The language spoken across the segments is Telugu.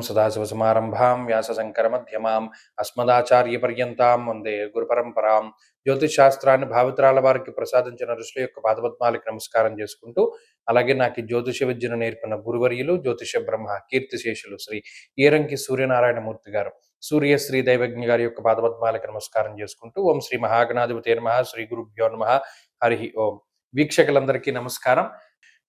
సదాశివసమారంభాం వ్యాసశంకరమధ్యమాం అస్మదాచార్యపర్యంతాం వందే గురుపరంపరాం. జ్యోతిష్ శాస్త్రాన్ని భావితరాల వారికి ప్రసాదించిన ఋషుల యొక్క పాదపద్మాలకి నమస్కారం చేసుకుంటూ, అలాగే నాకు ఈ జ్యోతిష విద్యను నేర్పిన గురువర్యులు జ్యోతిష బ్రహ్మ కీర్తిశేషులు శ్రీ ఈరంకి సూర్యనారాయణమూర్తి గారు, సూర్యశ్రీ దైవజ్ఞ గారి యొక్క పాదపద్మాలకి నమస్కారం చేసుకుంటూ, ఓం శ్రీ మహాగణాధిపతి నమః, శ్రీ గురుభ్యో నమః, హరి ఓం. వీక్షకులందరికీ నమస్కారం.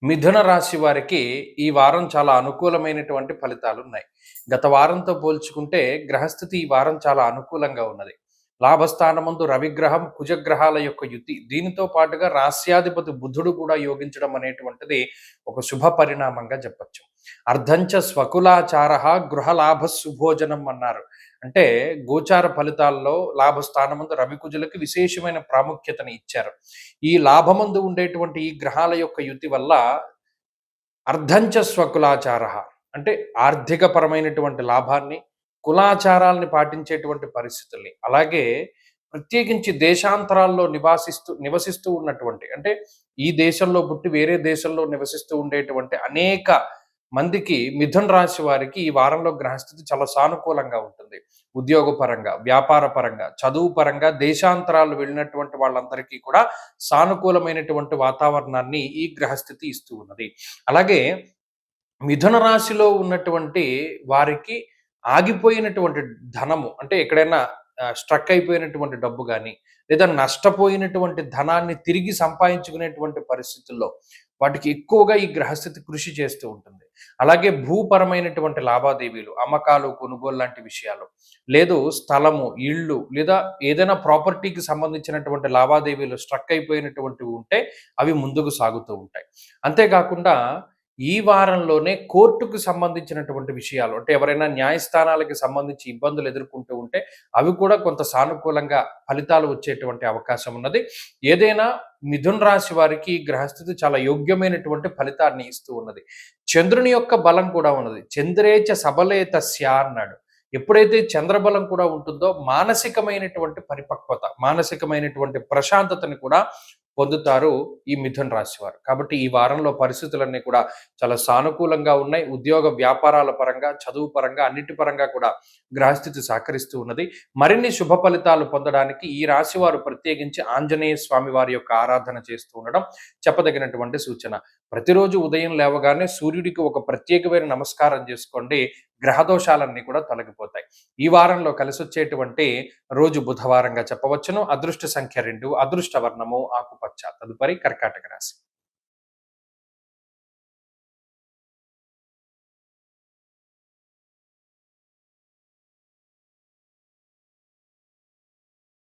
మిథున రాశి వారికి ఈ వారం చాలా అనుకూలమైనటువంటి ఫలితాలు ఉన్నాయి. గత వారంతో పోల్చుకుంటే గ్రహస్థితి ఈ వారం చాలా అనుకూలంగా ఉన్నది. లాభస్థానమందు రవిగ్రహం కుజగ్రహాల యొక్క యుతి, దీనితో పాటుగా రాస్యాధిపతి బుధుడు కూడా యోగించడం అనేటువంటిది ఒక శుభ పరిణామంగా చెప్పచ్చు. అర్ధంచ స్వకులాచార గృహలాభ సుభోజనం అన్నారు. అంటే గోచార ఫలితాల్లో లాభస్థానమందు రవికుజులకి విశేషమైన ప్రాముఖ్యతని ఇచ్చారు. ఈ లాభమందు ఉండేటువంటి ఈ గ్రహాల యొక్క యుతి వల్ల అర్ధంచ స్వకులాచార అంటే ఆర్థిక పరమైనటువంటి లాభాన్ని, కులాచారాల్ని పాటించేటువంటి పరిస్థితుల్ని, అలాగే ప్రత్యేకించి దేశాంతరాల్లో నివసిస్తూ ఉన్నటువంటి, అంటే ఈ దేశంలో పుట్టి వేరే దేశంలో నివసిస్తూ ఉండేటువంటి అనేక మందికి మిథున రాశి వారికి ఈ వారంలో గ్రహస్థితి చాలా సానుకూలంగా ఉంటుంది. ఉద్యోగపరంగా, వ్యాపార పరంగా, చదువు పరంగా దేశాంతరాలు వెళ్ళినటువంటి వాళ్ళందరికీ కూడా సానుకూలమైనటువంటి వాతావరణాన్ని ఈ గ్రహస్థితి ఇస్తూ ఉన్నది. అలాగే మిథున రాశిలో ఉన్నటువంటి వారికి ఆగిపోయినటువంటి ధనము, అంటే ఎక్కడైనా స్ట్రక్ అయిపోయినటువంటి డబ్బు కానీ, లేదా నష్టపోయినటువంటి ధనాన్ని తిరిగి సంపాదించుకునేటువంటి పరిస్థితుల్లో వాటికి ఎక్కువగా ఈ గ్రహస్థితి కృషి చేస్తూ ఉంటుంది. అలాగే భూపరమైనటువంటి లావాదేవీలు, అమ్మకాలు, కొనుగోలు లాంటి విషయాలు, లేదు స్థలము, ఇళ్ళు, లేదా ఏదైనా ప్రాపర్టీకి సంబంధించినటువంటి లావాదేవీలు స్ట్రక్ అయిపోయినటువంటివి ఉంటే అవి ముందుకు సాగుతూ ఉంటాయి. అంతేకాకుండా ఈ వారంలోనే కోర్టుకు సంబంధించినటువంటి విషయాలు, అంటే ఎవరైనా న్యాయస్థానాలకి సంబంధించి ఇబ్బందులు ఎదుర్కొంటూ ఉంటే అవి కూడా కొంత సానుకూలంగా ఫలితాలు వచ్చేటువంటి అవకాశం ఉన్నది. ఏదైనా మిథున రాశి వారికి గ్రహస్థితి చాలా యోగ్యమైనటువంటి ఫలితాన్ని ఇస్తూ ఉన్నది. చంద్రుని యొక్క బలం కూడా ఉన్నది. చంద్రేచ సబలేతస్య అన్నాడు. ఎప్పుడైతే చంద్రబలం కూడా ఉంటుందో మానసికమైనటువంటి పరిపక్వత, మానసికమైనటువంటి ప్రశాంతతని కూడా పొందుతారు ఈ మిథున రాశి వారు. కాబట్టి ఈ వారంలో పరిస్థితులన్నీ కూడా చాలా సానుకూలంగా ఉన్నాయి. ఉద్యోగ వ్యాపారాల పరంగా, చదువు పరంగా, అన్నిటి పరంగా కూడా గ్రహస్థితి సహకరిస్తూ ఉన్నది. మరిన్ని శుభ ఫలితాలు పొందడానికి ఈ రాశి వారు ప్రత్యేకించి ఆంజనేయ స్వామి వారి యొక్క ఆరాధన చేస్తూ ఉండడం చెప్పదగినటువంటి సూచన. ప్రతిరోజు ఉదయం లేవగానే సూర్యుడికి ఒక ప్రత్యేకమైన నమస్కారం చేసుకోండి. గ్రహదోషాలన్నీ కూడా తొలగిపోతాయి. ఈ వారంలో కలిసొచ్చేటువంటి రోజు బుధవారంగా చెప్పవచ్చును. అదృష్ట సంఖ్య 2, అదృష్ట వర్ణము ఆకుపచ్చ. తదుపరి కర్కాటక రాశి.